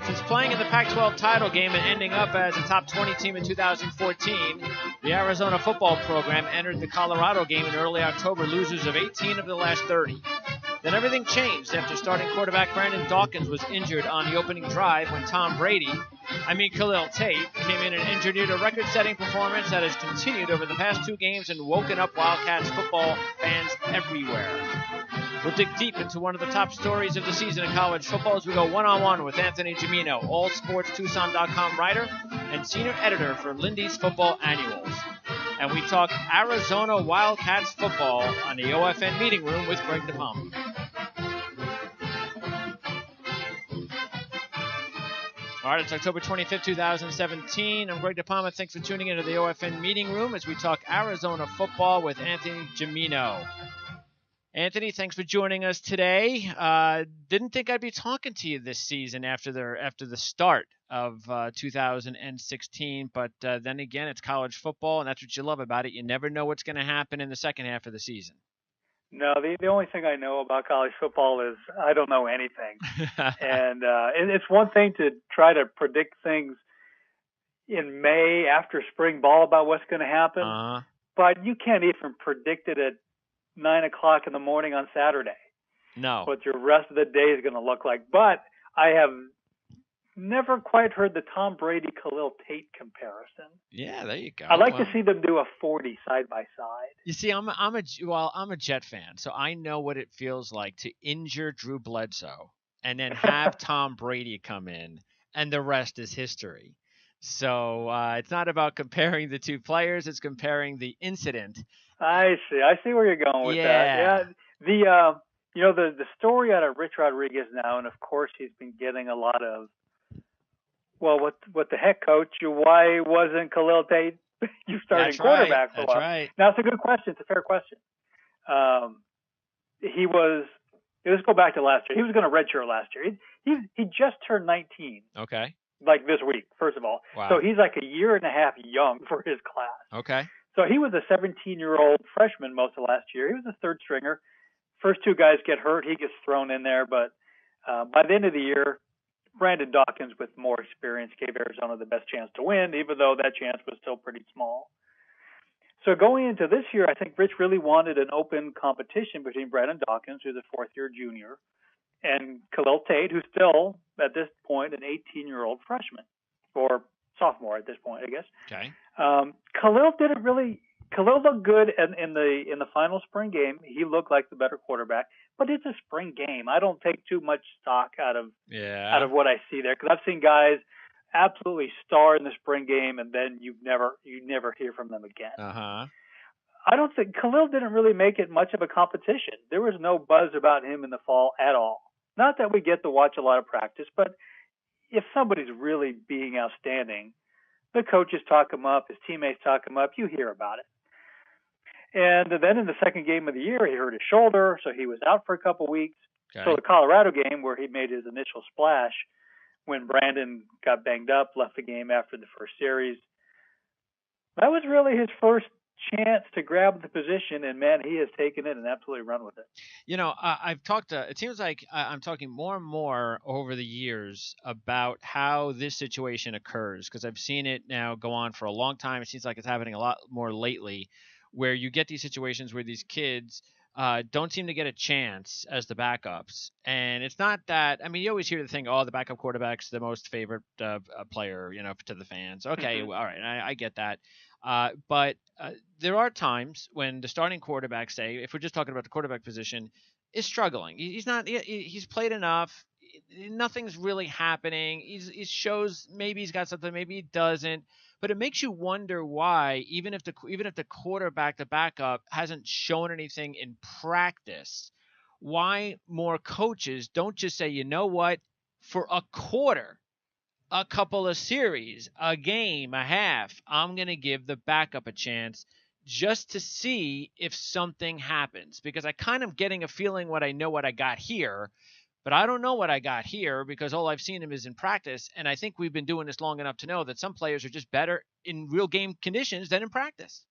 Since playing in the Pac-12 title game and ending up as a top 20 team in 2014, the Arizona football program entered the Colorado game in early October, losers of 18 of the last 30. Then everything changed after starting quarterback Brandon Dawkins was injured on the opening drive when Khalil Tate came in and engineered a record-setting performance that has continued over the past two games and woken up Wildcats football fans everywhere. We'll dig deep into one of the top stories of the season in college football as we go one-on-one with Anthony Gimino, AllSportsTucson.com writer and senior editor for Lindy's Football Annuals. And we talk Arizona Wildcats football on the OFN meeting room with Greg DePalma. All right, it's October 25th, 2017. I'm Greg DePalma. Thanks for tuning into the OFN meeting room as we talk Arizona football with Anthony Gimino. Anthony, thanks for joining us today. Didn't think I'd be talking to you this season after the start of 2016, but then again, it's college football, and that's what you love about it. You never know what's going to happen in the second half of the season. No, the only thing I know about college football is I don't know anything. And it's one thing to try to predict things in May after spring ball about what's going to happen, but you can't even predict it at 9 o'clock in the morning on Saturday. No. What your rest of the day is going to look like. But I have never quite heard the Tom Brady-Khalil Tate comparison. Yeah, there you go. I'd like to see them do a 40 side by side. You see, I'm a Jet fan, so I know what it feels like to injure Drew Bledsoe and then have Tom Brady come in, and the rest is history. So it's not about comparing the two players; it's comparing the incident. I see where you're going with that. Yeah, the story out of Rich Rodriguez now, and of course he's been getting a lot of, well, what the heck, coach? Why wasn't Khalil Tate you starting quarterback for a while? That's right. Now it's a good question. It's a fair question. Let's go back to last year. He was going to redshirt last year. He just turned 19. Okay. Like this week, first of all. Wow. So he's like a year and a half young for his class. Okay. So he was a 17-year-old freshman most of last year. He was a third stringer. First two guys get hurt. He gets thrown in there. But by the end of the year, Brandon Dawkins, with more experience, gave Arizona the best chance to win, even though that chance was still pretty small. So going into this year, I think Rich really wanted an open competition between Brandon Dawkins, who's a fourth-year junior, and Khalil Tate, who's still, at this point, an 18-year-old freshman, or sophomore at this point, I guess. Okay. Khalil looked good in the final spring game. He looked like the better quarterback, but it's a spring game. I don't take too much stock out of what I see there, because I've seen guys absolutely star in the spring game, and then you never hear from them again. I don't think Khalil didn't really make it much of a competition. There was no buzz about him in the fall at all. Not that we get to watch a lot of practice, but if somebody's really being outstanding, the coaches talk him up, his teammates talk him up, you hear about it. And then in the second game of the year, he hurt his shoulder, so he was out for a couple weeks. Okay. So the Colorado game, where he made his initial splash, when Brandon got banged up, left the game after the first series, that was really his first chance to grab the position, and man, he has taken it and absolutely run with it. You know, I've talked to, it seems like I'm talking more and more over the years about how this situation occurs, because I've seen it now go on for a long time. It seems like it's happening a lot more lately, where you get these situations where these kids don't seem to get a chance as the backups. And it's not that, I mean, you always hear the thing, oh, the backup quarterback's the most favorite player, to the fans. Okay, all right, I get that. But there are times when the starting quarterback, say, if we're just talking about the quarterback position, is struggling. He's played enough. Nothing's really happening. He shows maybe he's got something, maybe he doesn't. But it makes you wonder why, even if the quarterback, the backup, hasn't shown anything in practice, why more coaches don't just say, you know what, for a quarter, a couple of series, a game, a half, I'm going to give the backup a chance just to see if something happens. Because I kind of getting a feeling what I got here, but I don't know what I got here because all I've seen him is in practice. And I think we've been doing this long enough to know that some players are just better in real game conditions than in practice.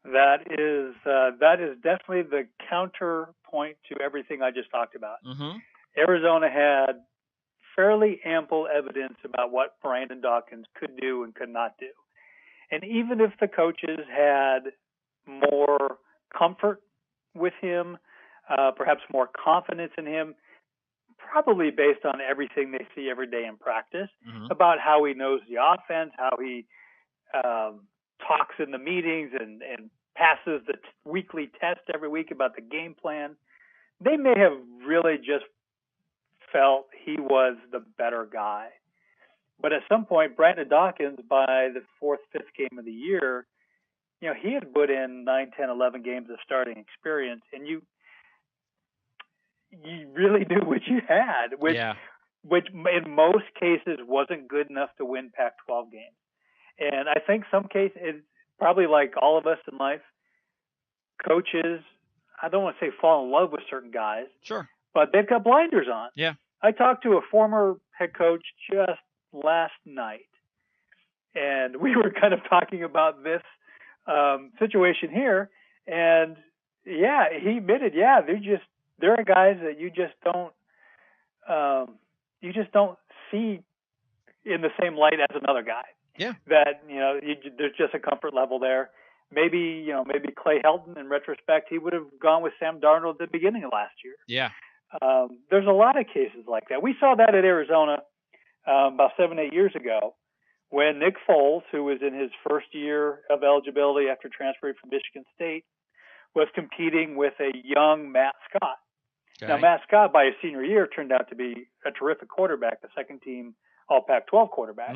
That is definitely the counterpoint to everything I just talked about. Mm-hmm. Arizona had fairly ample evidence about what Brandon Dawkins could do and could not do. And even if the coaches had more comfort with him, perhaps more confidence in him, probably based on everything they see every day in practice, about how he knows the offense, how he talks in the meetings and passes the weekly test every week about the game plan, they may have really just felt he was the better guy. But at some point, Brandon Dawkins, by the 4th, 5th game of the year, he had put in 9, 10, 11 games of starting experience, and you really knew what you had, which in most cases wasn't good enough to win Pac-12 games. And I think some cases, it's probably like all of us in life, coaches, I don't want to say fall in love with certain guys, but they've got blinders on. Yeah. I talked to a former head coach just last night, and we were kind of talking about this situation here, and he admitted, there are guys that you just don't see in the same light as another guy. Yeah. That there's just a comfort level there. Maybe Clay Helton, in retrospect, he would have gone with Sam Darnold at the beginning of last year. Yeah. There's a lot of cases like that. We saw that at Arizona about 7-8 years ago, when Nick Foles, who was in his first year of eligibility after transferring from Michigan State, was competing with a young Matt Scott. Okay. Now, Matt Scott, by his senior year, turned out to be a terrific quarterback, the second-team All-Pac-12 quarterback.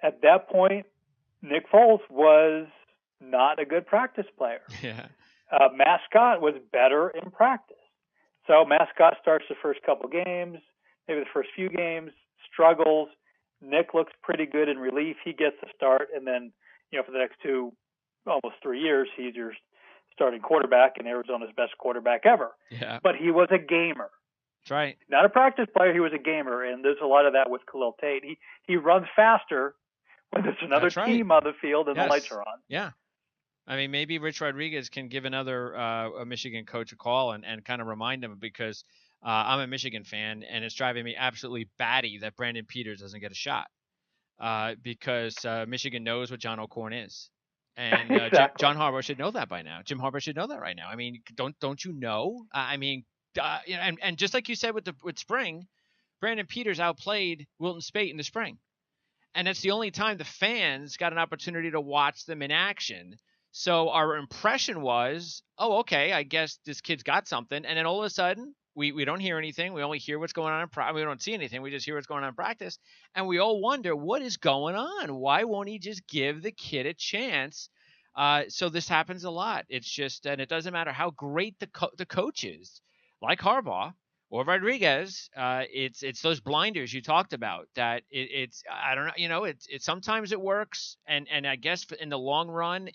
At that point, Nick Foles was not a good practice player. Yeah. Matt Scott was better in practice. So Matt Scott starts the first couple games, maybe the first few games, struggles. Nick looks pretty good in relief. He gets the start, and then, for the next almost 3 years, he's your starting quarterback and Arizona's best quarterback ever. Yeah. But he was a gamer. That's right. Not a practice player. He was a gamer, and there's a lot of that with Khalil Tate. He runs faster when there's another team on the field and the lights are on. Yeah. I mean, maybe Rich Rodriguez can give another a Michigan coach a call and kind of remind him, because I'm a Michigan fan, and it's driving me absolutely batty that Brandon Peters doesn't get a shot because Michigan knows what John O'Corn is. And exactly. John Harbaugh should know that by now. Jim Harbaugh should know that right now. I mean, don't you know? And just like you said with spring, Brandon Peters outplayed Wilton Speight in the spring. And that's the only time the fans got an opportunity to watch them in action. So our impression was, oh, okay, I guess this kid's got something. And then all of a sudden, we don't hear anything. We only hear what's going on in practice. We don't see anything. We just hear what's going on in practice. And we all wonder, what is going on? Why won't he just give the kid a chance? So this happens a lot. It's just, and it doesn't matter how great the coach is, like Harbaugh or Rodriguez. It's those blinders you talked about that it's I don't know, it's sometimes it works, and I guess in the long run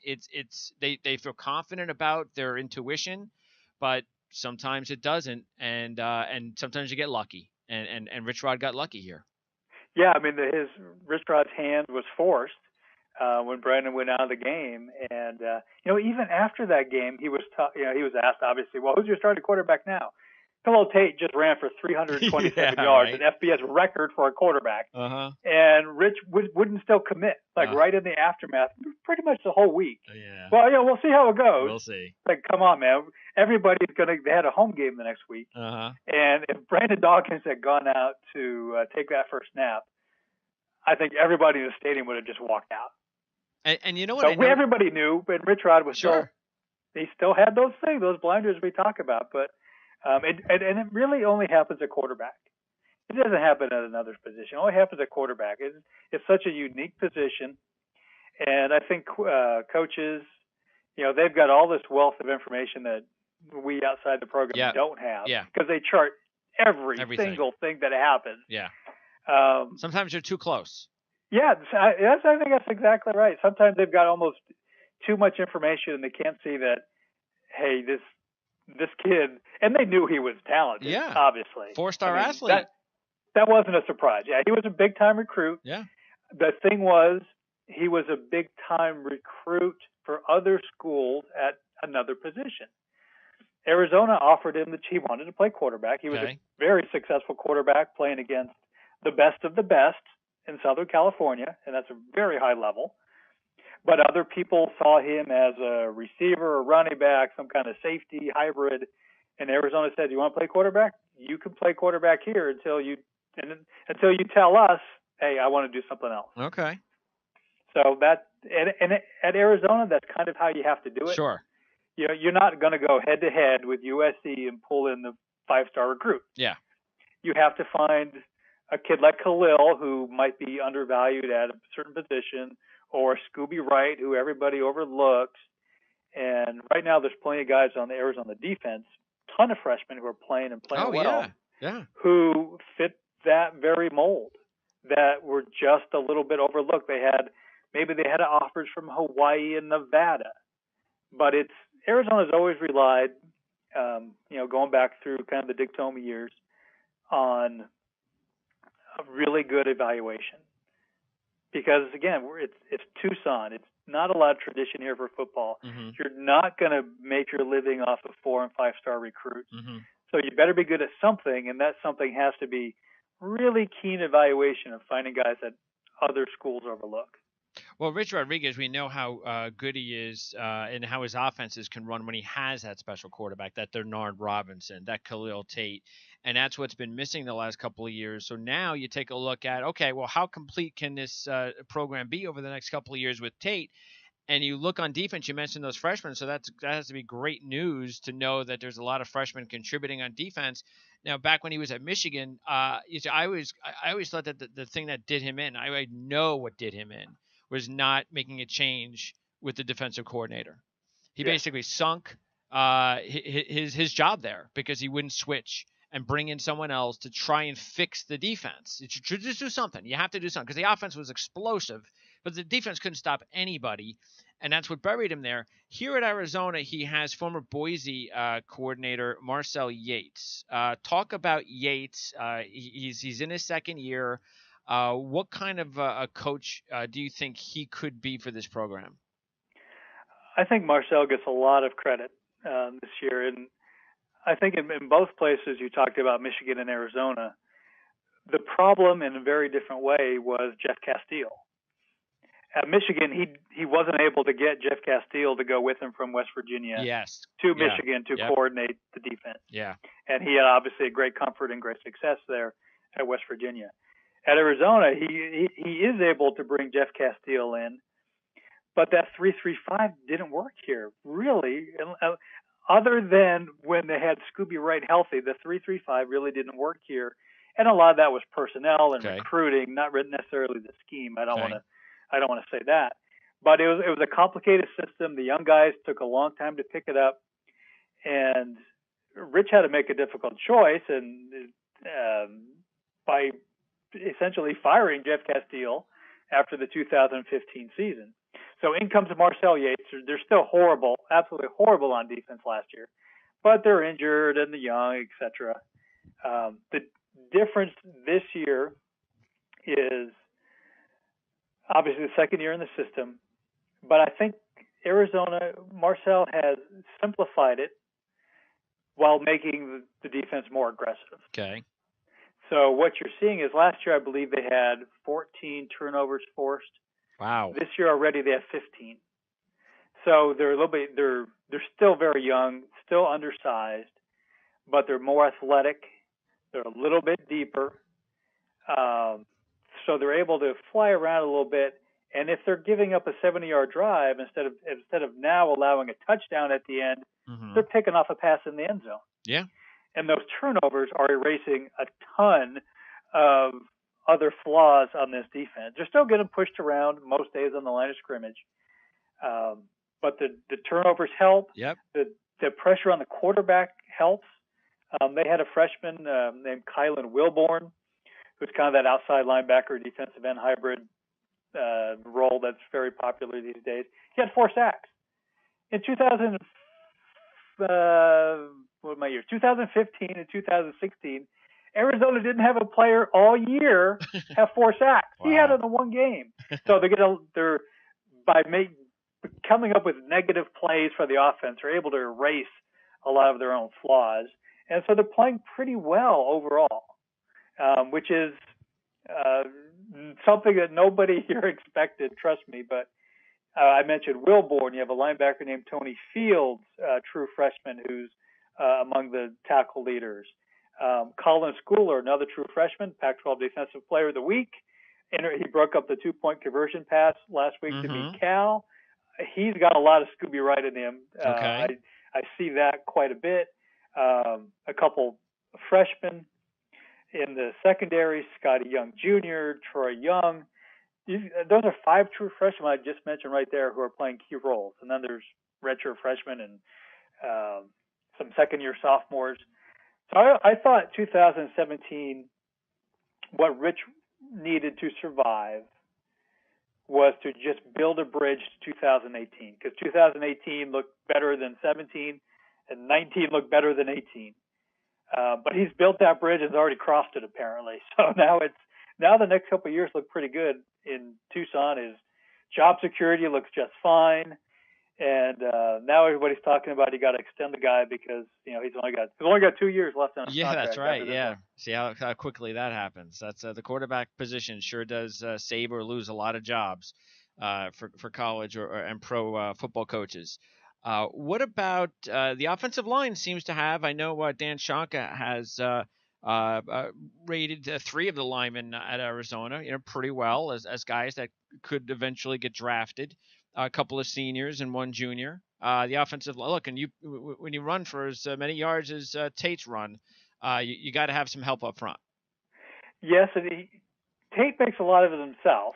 they feel confident about their intuition, but sometimes it doesn't, and sometimes you get lucky, and Rich Rod got lucky here. Yeah, I mean Rich Rod's hand was forced when Brandon went out of the game, and even after that game he was he was asked, obviously, well, who's your starting quarterback now? Khalil Tate just ran for 327 yards, an FBS record for a quarterback. And Rich wouldn't still commit, right in the aftermath, pretty much the whole week. Yeah. Well, we'll see how it goes. We'll see. Like, come on, man. Everybody's they had a home game the next week. And if Brandon Dawkins had gone out to take that first snap, I think everybody in the stadium would have just walked out. And you know what? So everybody knew, but Rich Rod was he still had those blinders we talk about, but and it really only happens at quarterback. It doesn't happen at another position. It only happens at quarterback. It's such a unique position, and I think coaches, they've got all this wealth of information that we outside the program don't have, because they chart everything. Single thing that happens. Yeah. Sometimes you're too close. Yeah, I think that's exactly right. Sometimes they've got almost too much information, and they can't see that, hey, this kid, and they knew he was talented, obviously. 4-star athlete. That wasn't a surprise. Yeah, he was a big-time recruit. Yeah. The thing was, he was a big-time recruit for other schools at another position. Arizona offered him that he wanted to play quarterback. He was Okay. a very successful quarterback playing against the best of the best in Southern California, and that's a very high level. But other people saw him as a receiver, a running back, some kind of safety hybrid. And Arizona said, "You want to play quarterback? You can play quarterback here until you tell us, hey, I want to do something else." Okay. So that and at Arizona, that's kind of how you have to do it. Sure. You know, you're not going to go head to head with USC and pull in the 5-star recruit. Yeah. You have to find a kid like Khalil who might be undervalued at a certain position, or Scooby Wright, who everybody overlooks. And right now there's plenty of guys on the Arizona defense, ton of freshmen who are playing well, who fit that very mold, that were just a little bit overlooked. Maybe they had offers from Hawaii and Nevada, but Arizona's always relied, going back through kind of the Dick Tomey years, on a really good evaluation. Because again, it's Tucson. It's not a lot of tradition here for football. Mm-hmm. You're not going to make your living off of 4- and 5-star recruits. Mm-hmm. So you better be good at something, and that something has to be really keen evaluation of finding guys that other schools overlook. Well, Rich Rodriguez, we know how good he is and how his offenses can run when he has that special quarterback, that Bernard Robinson, that Khalil Tate. And that's what's been missing the last couple of years. So now you take a look at, okay, well, how complete can this program be over the next couple of years with Tate? And you look on defense, you mentioned those freshmen, so that has to be great news to know that there's a lot of freshmen contributing on defense. Now, back when he was at Michigan, I always thought that the thing that did him in, I know what did him in, was not making a change with the defensive coordinator. He basically sunk his job there because he wouldn't switch and bring in someone else to try and fix the defense. Just do something. You have to do something because the offense was explosive, but the defense couldn't stop anybody, and that's what buried him there. Here at Arizona, he has former Boise coordinator Marcel Yates. Talk about Yates. He's in his second year. What kind of a coach do you think he could be for this program? I think Marcel gets a lot of credit this year, and I think in both places you talked about, Michigan and Arizona, the problem in a very different way was Jeff Castile. At Michigan, he wasn't able to get Jeff Castile to go with him from West Virginia to Michigan to coordinate the defense. Yeah. And he had obviously a great comfort and great success there at West Virginia. At Arizona, he is able to bring Jeff Castile in, but that 3-3-5 didn't work here, really. Other than when they had Scooby Wright healthy, the 3-3-5 really didn't work here, and a lot of that was personnel and recruiting, not necessarily the scheme. I don't want to say that, but it was a complicated system. The young guys took a long time to pick it up, and Rich had to make a difficult choice, and by essentially firing Jeff Castile after the 2015 season. So in comes Marcel Yates. They're still horrible, absolutely horrible on defense last year, but they're injured and the young, etc. The difference this year is obviously the second year in the system, but I think Marcel has simplified it while making the defense more aggressive. Okay. So what you're seeing is last year I believe they had 14 turnovers forced. Wow. This year already they have 15. So they're they're still very young, still undersized, but they're more athletic. They're a little bit deeper. So they're able to fly around a little bit. And if they're giving up a 70-yard drive instead of now allowing a touchdown at the end, they're picking off a pass in the end zone. Yeah. And those turnovers are erasing a ton of other flaws on this defense. They're still getting pushed around most days on the line of scrimmage. But the turnovers help. Yep. The pressure on the quarterback helps. They had a freshman named Kylan Wilborn, who's kind of that outside linebacker, defensive end hybrid role that's very popular these days. He had 4 sacks. In 2015 and 2016, Arizona didn't have a player all year have 4 sacks. Wow. He had it in one game. So they're by coming up with negative plays for the offense, are able to erase a lot of their own flaws. And so they're playing pretty well overall, which is something that nobody here expected, trust me. But I mentioned Wilborn. You have a linebacker named Tony Fields, true freshman, who's among the tackle leaders. Colin Schooler, another true freshman, Pac-12 Defensive Player of the Week. And he broke up the 2-point conversion pass last week to beat Cal. He's got a lot of Scooby Wright in him. Okay. I see that quite a bit. A couple freshmen in the secondary, Scotty Young Jr., Troy Young. Those are 5 true freshmen I just mentioned right there who are playing key roles. And then there's redshirt freshmen and some second-year sophomores. So I thought 2017, what Rich needed to survive was to just build a bridge to 2018, because 2018 looked better than 17 and 19 looked better than 18. But he's built that bridge and has already crossed it apparently. So now the next couple of years look pretty good in Tucson. His job security looks just fine. And now everybody's talking about you got to extend the guy because he's only got 2 years left on his contract. Yeah, that's right. Yeah, see how quickly that happens. That's the quarterback position sure does save or lose a lot of jobs for college and pro football coaches. What about the offensive line? Seems to have. I know Dan Shonka has rated 3 of the linemen at Arizona, pretty well as guys that could eventually get drafted. A couple of seniors and 1 junior. The offensive look, and when you run for as many yards as Tate's run, you got to have some help up front. Yes, and Tate makes a lot of it himself,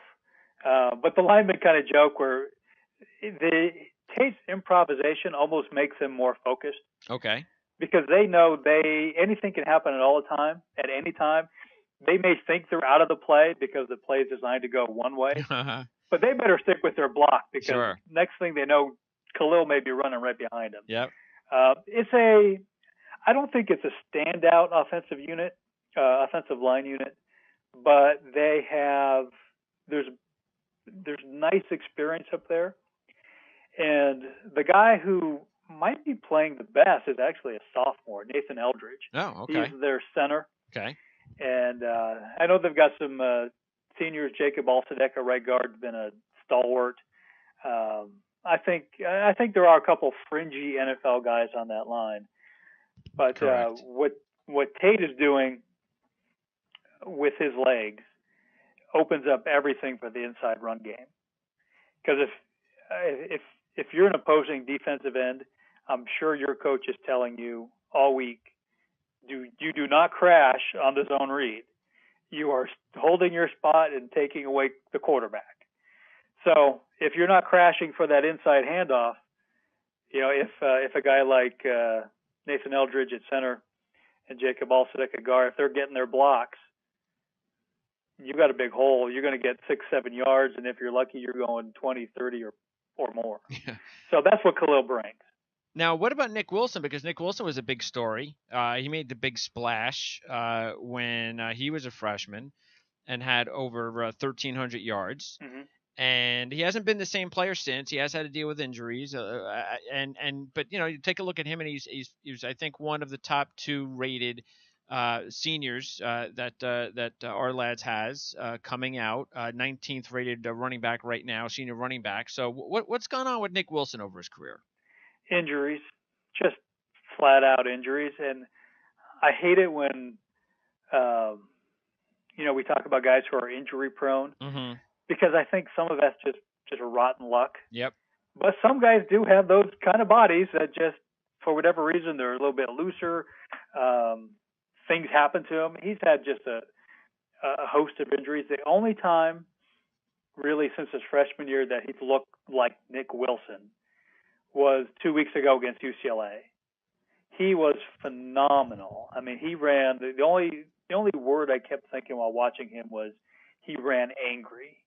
but the linemen kind of joke where Tate's improvisation almost makes him more focused. Okay. Because they know anything can happen at any time. They may think they're out of the play because the play is designed to go one way. But they better stick with their block because next thing they know, Khalil may be running right behind them. Yep. I don't think it's a standout offensive line unit, but there's nice experience up there. And the guy who might be playing the best is actually a sophomore, Nathan Eldridge. Oh, okay. He's their center. Okay. And I know they've got some seniors. Jacob Alsadek, a right guard, has been a stalwart. I think there are a couple fringy NFL guys on that line. But what Tate is doing with his legs opens up everything for the inside run game. Because if you're an opposing defensive end, I'm sure your coach is telling you all week, you do not crash on the zone read. You are holding your spot and taking away the quarterback. So if you're not crashing for that inside handoff, if a guy like Nathan Eldridge at center and Jacob Alsadek at guard, if they're getting their blocks, you've got a big hole. You're going to get 6-7 yards, and if you're lucky, you're going 20, 30 or more. Yeah. So that's what Khalil brings. Now, what about Nick Wilson? Because Nick Wilson was a big story. He made the big splash when he was a freshman and had over 1,300 yards. Mm-hmm. And he hasn't been the same player since. He has had to deal with injuries. But you take a look at him, and he's I think one of the top 2 rated seniors that our lads has coming out. 19th rated running back right now, senior running back. So what's gone on with Nick Wilson over his career? Injuries, just flat out injuries. And I hate it when, we talk about guys who are injury prone, mm-hmm. because I think some of that's just a rotten luck. Yep. But some guys do have those kind of bodies that just, for whatever reason, they're a little bit looser. Things happen to him. He's had just a host of injuries. The only time really since his freshman year that he's looked like Nick Wilson was 2 weeks ago against UCLA. He was phenomenal. I mean, he ran. The only word I kept thinking while watching him was he ran angry.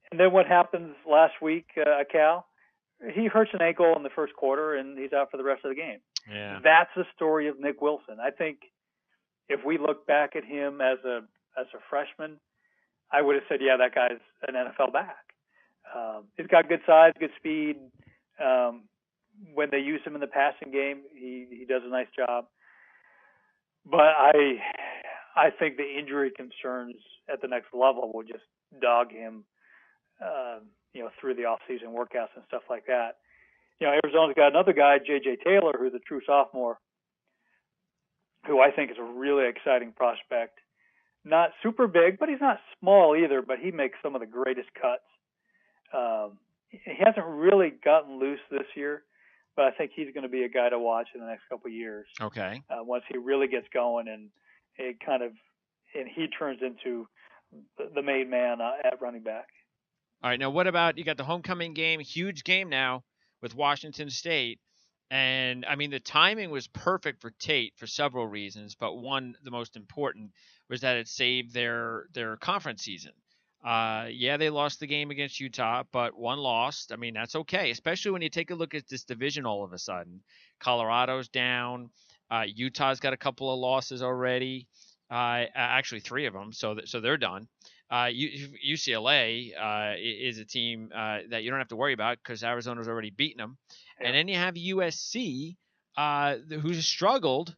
And then what happens last week, Cal? He hurts an ankle in the first quarter, and he's out for the rest of the game. Yeah. That's the story of Nick Wilson. I think if we look back at him as a freshman, I would have said, yeah, that guy's an NFL back. He's got good size, good speed, when they use him in the passing game, he does a nice job. But I think the injury concerns at the next level will just dog him, through the off-season workouts and stuff like that. Arizona's got another guy, J.J. Taylor, who's a true sophomore, who I think is a really exciting prospect. Not super big, but he's not small either, but he makes some of the greatest cuts. He hasn't really gotten loose this year, but I think he's going to be a guy to watch in the next couple of years. Okay. Once he really gets going and he turns into the main man at running back. All right. Now, what about, you got the homecoming game, huge game now with Washington State. And I mean, the timing was perfect for Tate for several reasons, but one, the most important, was that it saved their conference season. They lost the game against Utah, but one lost. I mean, that's okay, especially when you take a look at this division all of a sudden. Colorado's down. Utah's got a couple of losses already. Actually, 3 of them, so they're done. UCLA is a team that you don't have to worry about because Arizona's already beaten them. Yeah. And then you have USC, who's struggled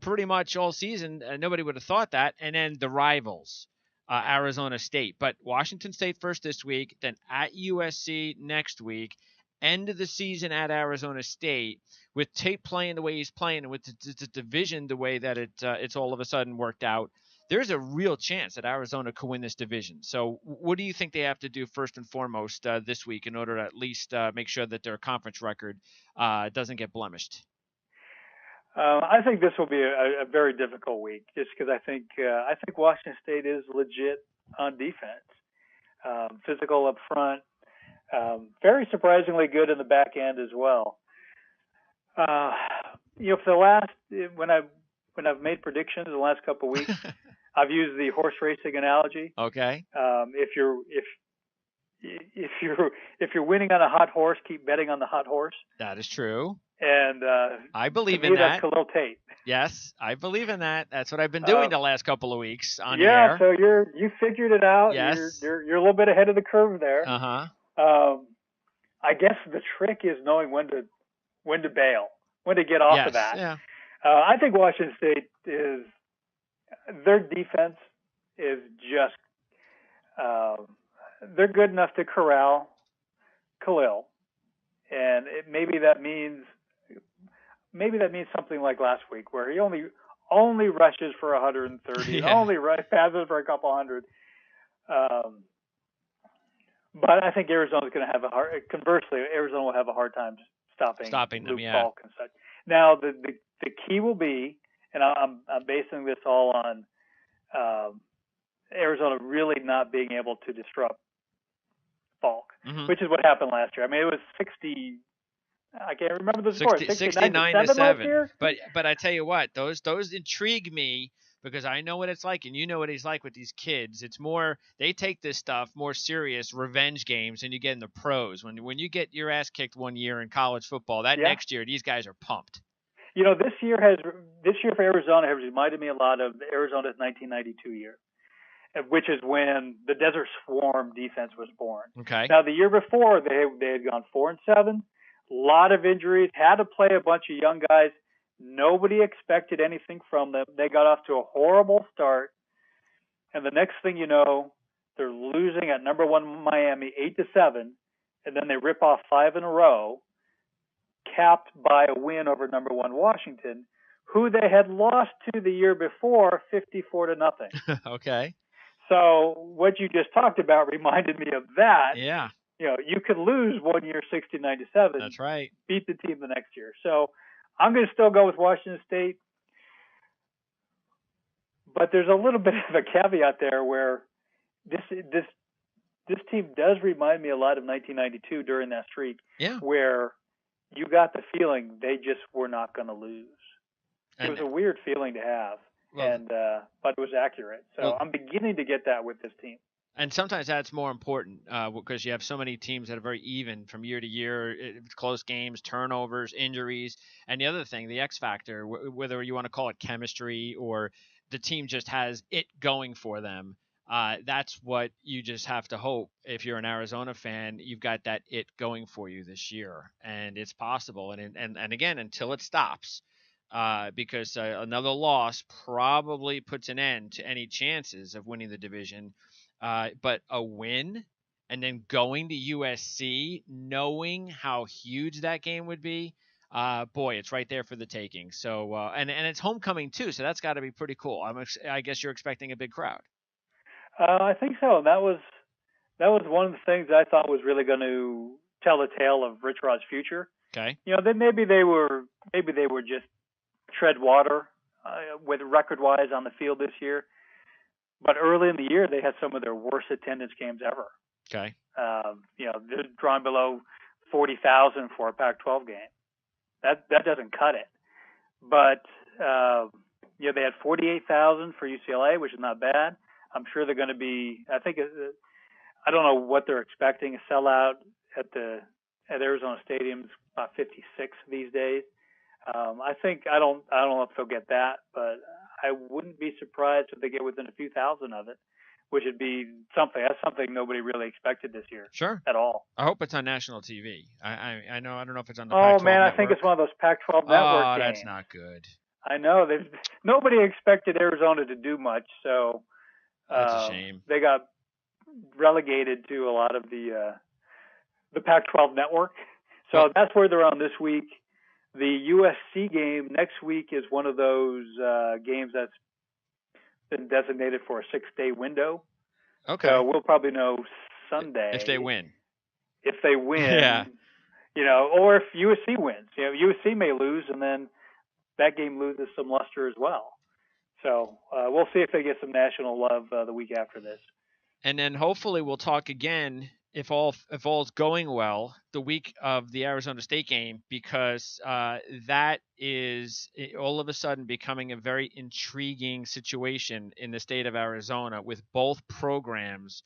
pretty much all season. Nobody would have thought that. And then the rivals, Arizona State. But Washington State first this week, then at USC next week. End of the season at Arizona State, with Tate playing the way he's playing and with the division the way that it's all of a sudden worked out. There's a real chance that Arizona could win this division. So what do you think they have to do first and foremost this week in order to at least make sure that their conference record doesn't get blemished? I think this will be a very difficult week, just because I think Washington State is legit on defense, physical up front, very surprisingly good in the back end as well. For the last when I've made predictions the last couple of weeks, I've used the horse racing analogy. Okay. If you're winning on a hot horse, keep betting on the hot horse. That is true. And I believe in that. That's Khalil Tate. Yes, I believe in that. That's what I've been doing the last couple of weeks on air. Yeah, so you figured it out. Yes. You're a little bit ahead of the curve there. Uh-huh. I guess the trick is knowing when to bail, when to get off of that. Yeah. I think Washington State their defense is just they're good enough to corral Khalil, and maybe that means something like last week, where he only rushes for 130, and only passes for a couple hundred. But I think Arizona's going to have conversely, Arizona will have a hard time stopping them, Luke Falk and such. Now, the key will be, and I'm basing this all on Arizona really not being able to disrupt Falk, which is what happened last year. I mean, it was 60. I can't remember the score. 69-7. But I tell you what, those intrigue me, because I know what it's like, and you know what he's like with these kids. It's more, they take this stuff more serious, revenge games, and you get in the pros. When you get your ass kicked one year in college football, next year these guys are pumped. This year for Arizona has reminded me a lot of Arizona's 1992 year, which is when the Desert Swarm defense was born. Okay. Now the year before they had gone 4-7, a lot of injuries, had to play a bunch of young guys. Nobody expected anything from them. They got off to a horrible start, and the next thing you know, they're losing at number 1 Miami 8-7, and then they rip off 5 in a row, capped by a win over number 1 Washington, who they had lost to the year before 54-0. Okay. So what you just talked about reminded me of that. Yeah. You could lose one year 69-7. That's right. Beat the team the next year. So I'm going to still go with Washington State, but there's a little bit of a caveat there where this team does remind me a lot of 1992 during that streak, where you got the feeling they just were not going to lose. It was a weird feeling to have, but it was accurate. So I'm beginning to get that with this team. And sometimes that's more important because you have so many teams that are very even from year to year, close games, turnovers, injuries. And the other thing, the X factor, whether you want to call it chemistry or the team just has it going for them, That's what you just have to hope. If you're an Arizona fan, you've got that it going for you this year, and it's possible. And again, until it stops, because another loss probably puts an end to any chances of winning the division. But a win, and then going to USC, knowing how huge that game would be, boy, it's right there for the taking. So, and it's homecoming too, so that's got to be pretty cool. I guess you're expecting a big crowd. I think so. That was one of the things I thought was really going to tell the tale of Rich Rod's future. Okay. Then maybe they were just tread water with record-wise on the field this year. But early in the year, they had some of their worst attendance games ever. Okay. They're drawn below 40,000 for a Pac-12 game. That doesn't cut it. But they had 48,000 for UCLA, which is not bad. I'm sure they're going to be. I don't know what they're expecting. A sellout at Arizona Stadium's about 56 these days. I don't know if they'll get that, but I wouldn't be surprised if they get within a few thousand of it, which would be something. That's something nobody really expected this year. Sure. At all. I hope it's on national TV. I know. I don't know if it's on the Pac-12 Pac-12 man, network. I think it's one of those Pac-12 network games. That's not good. I know. Nobody expected Arizona to do much, so that's a shame. They got relegated to a lot of the Pac-12 network. So that's where they're on this week. The USC game next week is one of those games that's been designated for a 6-day window. Okay. So we'll probably know Sunday. If they win. If they win. Yeah. Or if USC wins. USC may lose, and then that game loses some luster as well. So we'll see if they get some national love the week after this. And then hopefully we'll talk again if all's going well the week of the Arizona State game, because that is all of a sudden becoming a very intriguing situation in the state of Arizona, with both programs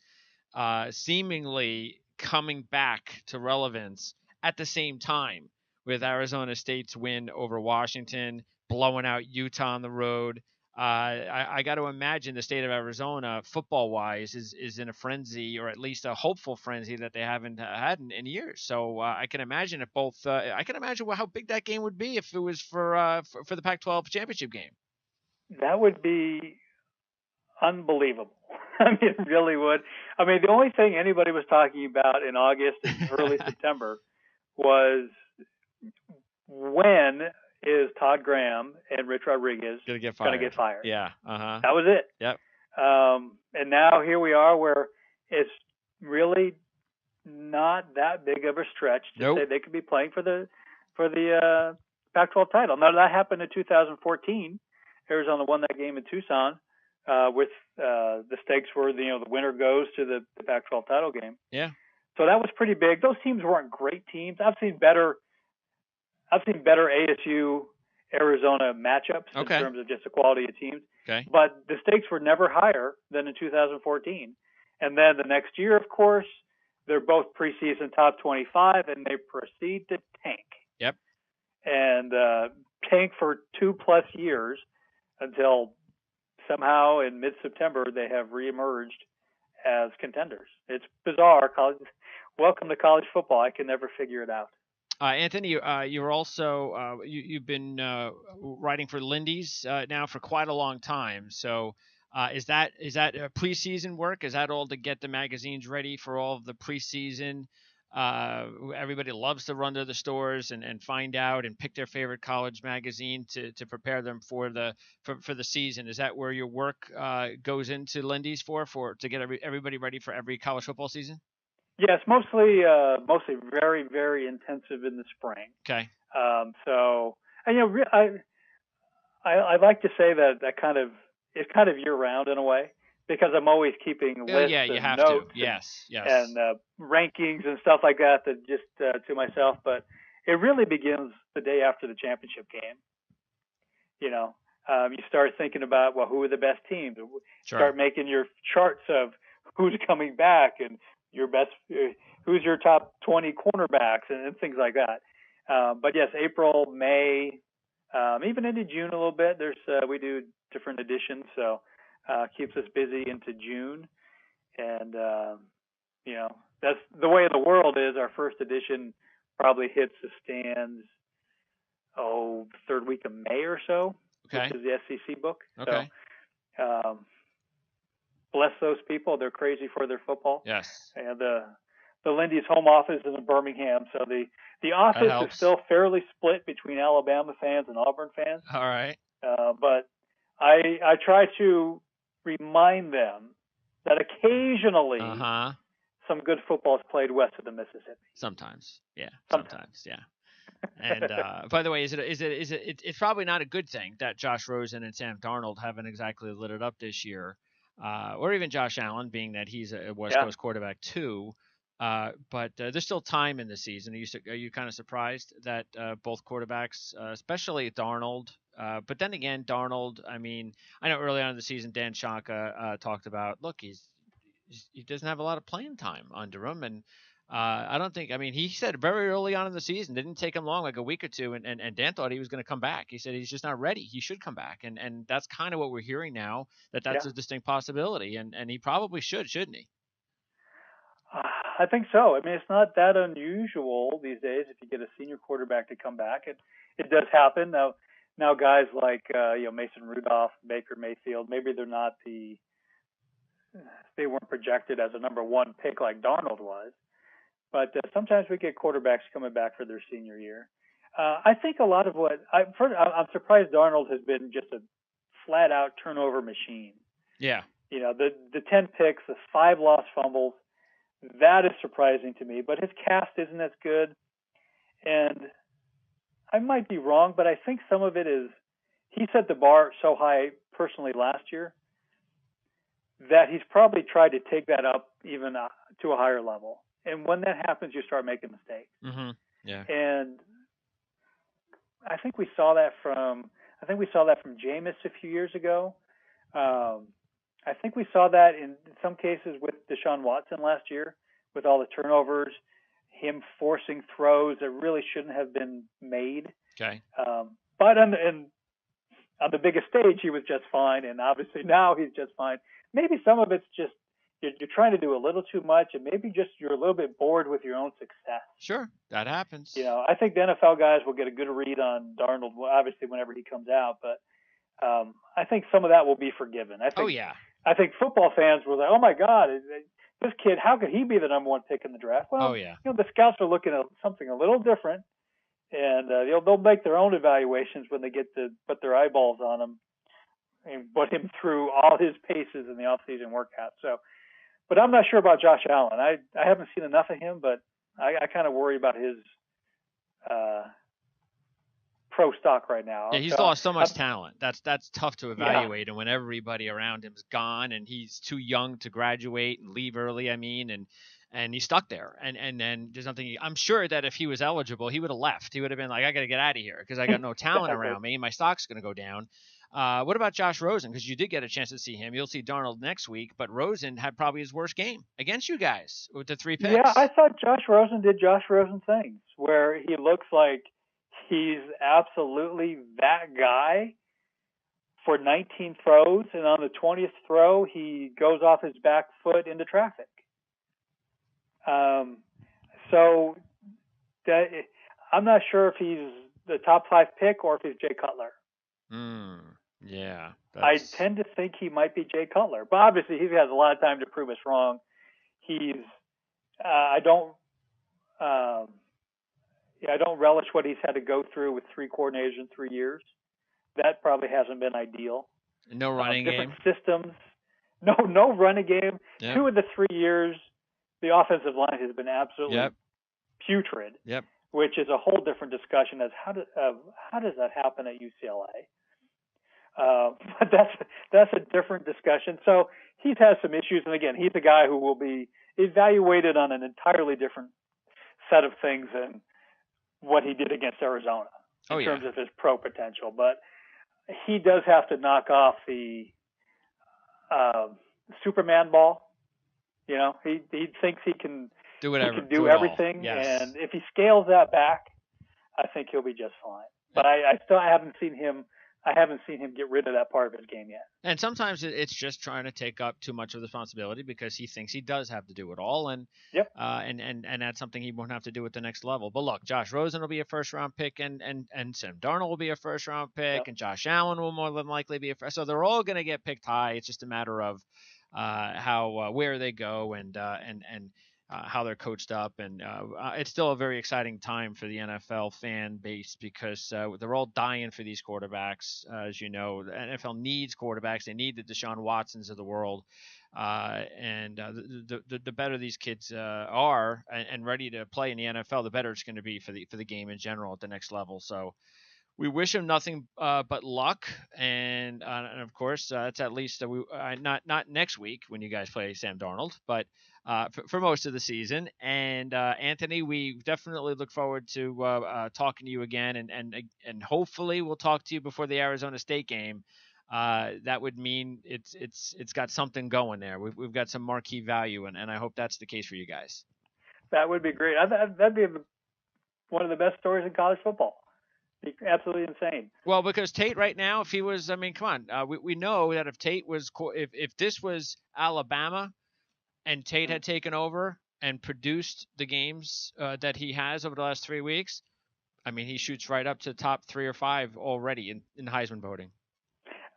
seemingly coming back to relevance at the same time, with Arizona State's win over Washington, blowing out Utah on the road. I got to imagine the state of Arizona, football-wise, is in a frenzy, or at least a hopeful frenzy that they haven't had in years. So I can imagine how big that game would be if it was for the Pac-12 championship game. That would be unbelievable. I mean, it really would. I mean, the only thing anybody was talking about in August and early September was when is Todd Graham and Rich Rodriguez going to get fired? Yeah. Uh-huh. That was it. Yep. And now here we are, where it's really not that big of a stretch to say they could be playing for the Pac-12 title. Now, that happened in 2014. Arizona won that game in Tucson with the stakes were, the winner goes to the Pac-12 title game. Yeah. So that was pretty big. Those teams weren't great teams. I've seen better ASU Arizona matchups in terms of just the quality of teams. Okay. But the stakes were never higher than in 2014. And then the next year, of course, they're both preseason top 25, and they proceed to tank. Yep. And tank for 2+ years until somehow in mid-September they have reemerged as contenders. It's bizarre. Welcome to college football. I can never figure it out. Anthony, you're also you've been writing for Lindy's now for quite a long time. So is that preseason work? Is that all to get the magazines ready for all of the preseason? Everybody loves to run to the stores and find out and pick their favorite college magazine to prepare them for the season. Is that where your work goes into Lindy's for to get everybody ready for every college football season? Yes, mostly very, very intensive in the spring. Okay. So, and I like to say that it's kind of year round in a way, because I'm always keeping lists you and have notes to. Yes. and rankings and stuff like that just to myself. But it really begins the day after the championship game. You start thinking about, well, who are the best teams? Sure. Start making your charts of who's coming back and who's your top 20 cornerbacks and things like that. But yes, April, May, even into June a little bit. We do different editions. So keeps us busy into June. And, that's the way the world is. Our first edition probably hits the stands, third week of May or so, okay. which is the SEC book. Okay. So, bless those people. They're crazy for their football. Yes. And the Lindy's home office is in Birmingham, so the office is still fairly split between Alabama fans and Auburn fans. All right. But I try to remind them that occasionally some good football is played west of the Mississippi. Sometimes, yeah. Sometimes, yeah. And by the way, it's probably not a good thing that Josh Rosen and Sam Darnold haven't exactly lit it up this year, or even Josh Allen, being that he's a West Coast quarterback too. But there's still time in the season. Are you kind of surprised that both quarterbacks, especially Darnold, but then again, Darnold, I mean, I know early on in the season, Dan Shanka talked about, look, he doesn't have a lot of playing time under him. And I don't think, I mean, he said very early on in the season, didn't take him long, like a week or two. And Dan thought he was going to come back. He said he's just not ready. He should come back. And that's kind of what we're hearing now, that's a distinct possibility. And he probably shouldn't he? I think so. I mean, it's not that unusual these days if you get a senior quarterback to come back. It does happen. Now guys like Mason Rudolph, Baker Mayfield, maybe they weren't projected as a number one pick like Darnold was, but sometimes we get quarterbacks coming back for their senior year. I think a lot of I'm surprised Darnold has been just a flat out turnover machine. Yeah. The 10 picks, the 5 lost fumbles, that is surprising to me, but his cast isn't as good. And I might be wrong, but I think some of it is he set the bar so high personally last year that he's probably tried to take that up even to a higher level. And when that happens, you start making mistakes. Mm-hmm. Yeah. And I think we saw that from Jameis a few years ago. I think we saw that in some cases with Deshaun Watson last year, with all the turnovers, him forcing throws that really shouldn't have been made. Okay. But on the biggest stage, he was just fine, and obviously now he's just fine. Maybe some of it's just you're trying to do a little too much, and maybe just you're a little bit bored with your own success. Sure, that happens. I think the NFL guys will get a good read on Darnold, obviously whenever he comes out, but I think some of that will be forgiven. I think football fans were like, oh my God, this kid, how could he be the number one pick in the draft? Well, the scouts are looking at something a little different, and they'll make their own evaluations when they get to put their eyeballs on him and put him through all his paces in the off-season workout. So, but I'm not sure about Josh Allen. I haven't seen enough of him, but I kind of worry about his pro stock right now. Yeah, he's lost so much talent. That's tough to evaluate. And when everybody around him's gone and he's too young to graduate and leave early, and he's stuck there. And then there's nothing. I'm sure that if he was eligible, he would have left. He would have been like, I got to get out of here because I got no talent around me. My stock's going to go down. What about Josh Rosen? Because you did get a chance to see him. You'll see Darnold next week, but Rosen had probably his worst game against you guys with the 3 picks. Yeah, I thought Josh Rosen did Josh Rosen things where he looks like he's absolutely that guy for 19 throws, and on the 20th throw, he goes off his back foot into traffic. So I'm not sure if he's the top 5 pick or if he's Jay Cutler. Yeah. I tend to think he might be Jay Cutler, but obviously he has a lot of time to prove us wrong. I don't relish what he's had to go through with 3 coordinators in 3 years. That probably hasn't been ideal. No running different game. Systems. No running game. Yep. 2 of the 3 years, the offensive line has been absolutely putrid. Yep. Which is a whole different discussion as how does that happen at UCLA? But that's a different discussion. So he's had some issues, and again, he's a guy who will be evaluated on an entirely different set of things than what he did against Arizona in terms of his pro potential. But he does have to knock off the Superman ball. He thinks he can do whatever, he can do everything, and if he scales that back, I think he'll be just fine. But I haven't seen him I haven't seen him get rid of that part of his game yet. And sometimes it's just trying to take up too much of the responsibility because he thinks he does have to do it all, and yep. And that's something he won't have to do at the next level. But look, Josh Rosen will be a first round pick, and Sam Darnold will be a first round pick, yep. And Josh Allen will more than likely be a first. So they're all going to get picked high. It's just a matter of where they go and how they're coached up, and it's still a very exciting time for the NFL fan base because they're all dying for these quarterbacks. As you know, the NFL needs quarterbacks. They need the Deshaun Watsons of the world, and the better these kids are and ready to play in the NFL, the better it's going to be for the game in general at the next level. So we wish him nothing but luck, and of course it's at least not next week when you guys play Sam Darnold, but for most of the season. And Anthony, we definitely look forward to talking to you again, and hopefully we'll talk to you before the Arizona State game. That would mean it's got something going there. We've got some marquee value, and I hope that's the case for you guys. That would be great. That'd be one of the best stories in college football. Absolutely insane. Well, because Tate right now, if he was, I mean, come on, we know that if Tate was, if this was Alabama, and Tate had taken over and produced the games that he has over the last 3 weeks, I mean, he shoots right up to the top 3 or 5 already in Heisman voting.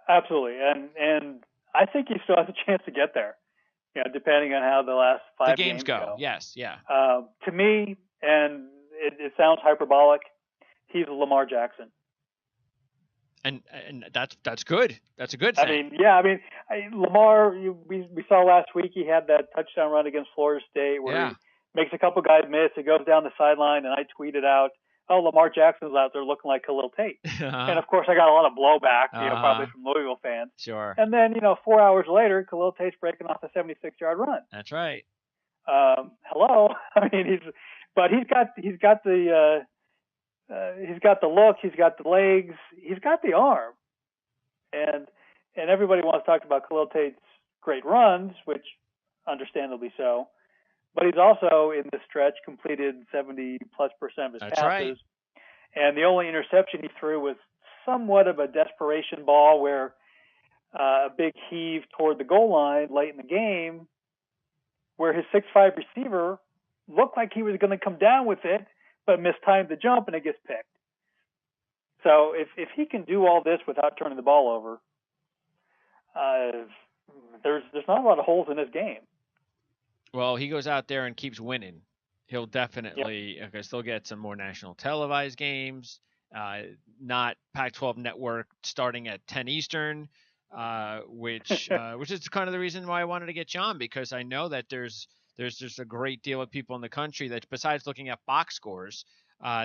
Absolutely, and I think he still has a chance to get there. You know, depending on how the last 5 games go. Yes, yeah. To me, and it sounds hyperbolic, he's Lamar Jackson. And that's good. That's a good thing. Lamar, we saw last week he had that touchdown run against Florida State where he makes a couple guys miss. He goes down the sideline, and I tweeted out, "Oh, Lamar Jackson's out there looking like Khalil Tate." And of course, I got a lot of blowback, probably from Louisville fans. Sure. And then 4 hours later, Khalil Tate's breaking off a 76-yard run. That's right. Hello. I mean, he's got the look, he's got the legs, he's got the arm, and everybody wants to talk about Khalil Tate's great runs, which understandably so, but he's also in this stretch completed 70+% of his passes, right. And the only interception he threw was somewhat of a desperation ball where a big heave toward the goal line late in the game, where his 6'5" receiver looked like he was going to come down with it, but mistimed the jump, and it gets picked. So if he can do all this without turning the ball over, there's not a lot of holes in his game. Well, he goes out there and keeps winning. He'll definitely still get some more national televised games, not Pac-12 network starting at 10 Eastern, which is kind of the reason why I wanted to get John, because I know that there's just a great deal of people in the country that, besides looking at box scores,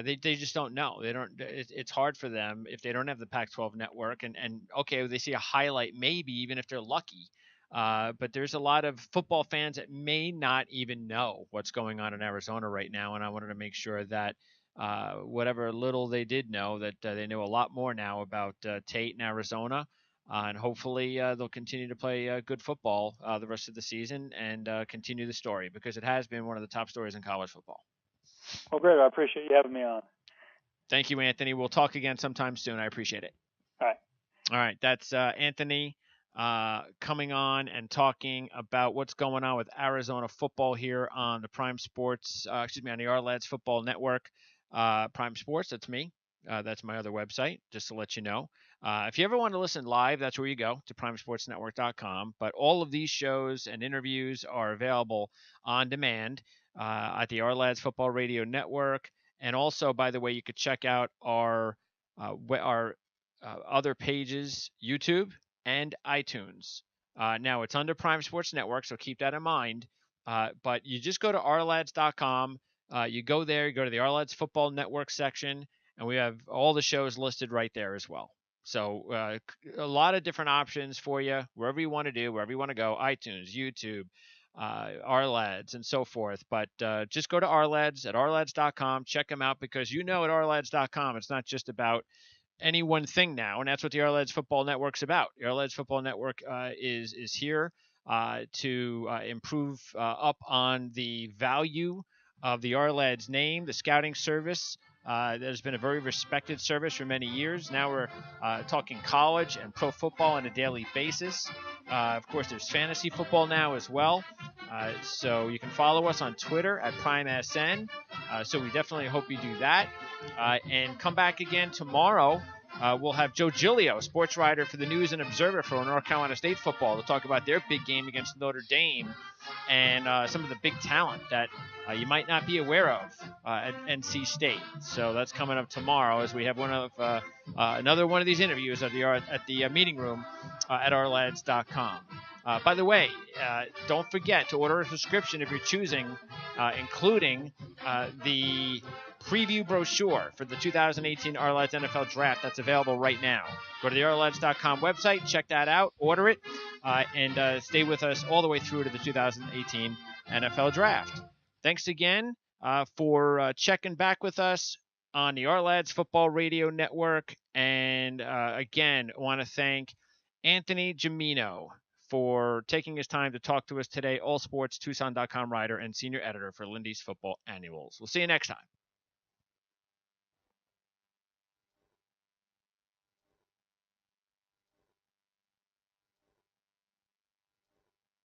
they just don't know. It's hard for them if they don't have the Pac-12 network. And okay, they see a highlight maybe, even if they're lucky. But there's a lot of football fans that may not even know what's going on in Arizona right now. And I wanted to make sure that whatever little they did know, that they know a lot more now about Tate in Arizona. And hopefully they'll continue to play good football the rest of the season and continue the story, because it has been one of the top stories in college football. Well, great. I appreciate you having me on. Thank you, Anthony. We'll talk again sometime soon. I appreciate it. All right. That's Anthony coming on and talking about what's going on with Arizona football here on the Prime Sports, on the Our Football Network. Prime Sports, that's me. That's my other website, just to let you know. If you ever want to listen live, that's where you go, to primesportsnetwork.com. But all of these shows and interviews are available on demand at the Our Lads Football Radio Network. And also, by the way, you could check out our other pages, YouTube and iTunes. Now, it's under Prime Sports Network, so keep that in mind. But you just go to ourlads.com. You go there, you go to the Our Lads Football Network section, and we have all the shows listed right there as well. So a lot of different options for you, wherever you want to do, wherever you want to go, iTunes, YouTube, Our Lads, and so forth. But just go to Our Lads at ourlads.com. Check them out, because at ourlads.com, it's not just about any one thing now, and that's what the Our Lads Football Network's about. The Our Lads Football Network is here to improve up on the value of the Our Lads name, the scouting service There's been a very respected service for many years. Now we're talking college and pro football on a daily basis. Of course, there's fantasy football now as well. So you can follow us on Twitter at PrimeSN. So we definitely hope you do that. And come back again tomorrow. We'll have Joe Giglio, sports writer for the News and Observer for North Carolina State football, to talk about their big game against Notre Dame and some of the big talent that you might not be aware of at NC State. So that's coming up tomorrow as we have another one of these interviews at the meeting room at ourlads.com. By the way, don't forget to order a subscription if you're choosing, including the preview brochure for the 2018 Ourlads NFL Draft that's available right now. Go to the ourlads.com website, check that out, order it, and stay with us all the way through to the 2018 NFL Draft. Thanks again for checking back with us on the Ourlads Football Radio Network. And again, I want to thank Anthony Gimino for taking his time to talk to us today, allsportstucson.com writer and senior editor for Lindy's Football Annuals. We'll see you next time.